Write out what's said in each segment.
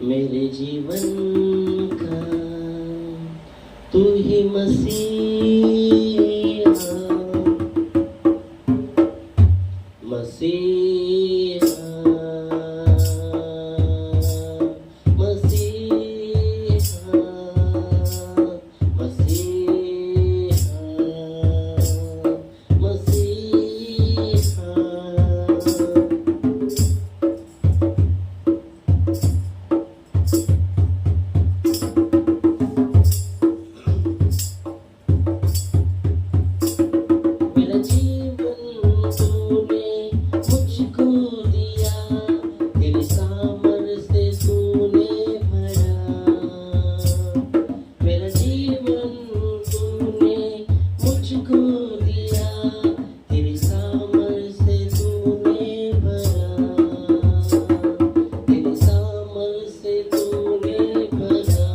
मेरे जीवन का तू ही मसीहा, मसीहा, मसीहा, मसीहा, मसीहा। मेरा जीवन तूने मुझको दिया, तेरे सामर्थ्य से तूने भरा। मेरा जीवन तूने मुझको दिया, तेरे सामर्थ्य से तूने भरा, तेरे सामर्थ्य से तूने भरा।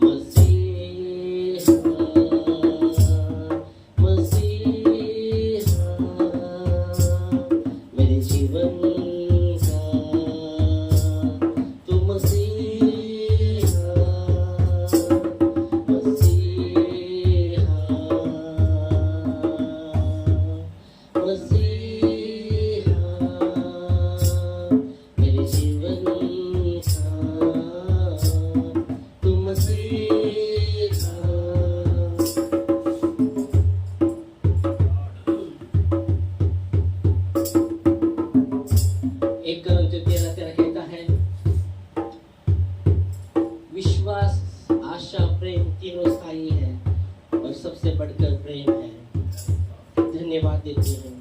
मसीहा, मसीहा, मेरे जीवन का तू मसीहा, मसीहा, मसीहा, मेरे जीवन का तू मसीहा। एक Corinthians 13 कहता है, विश्वास, आशा, प्रेम तीनों स्थायी है और सबसे बढ़कर प्रेम है। धन्यवाद देते हैं।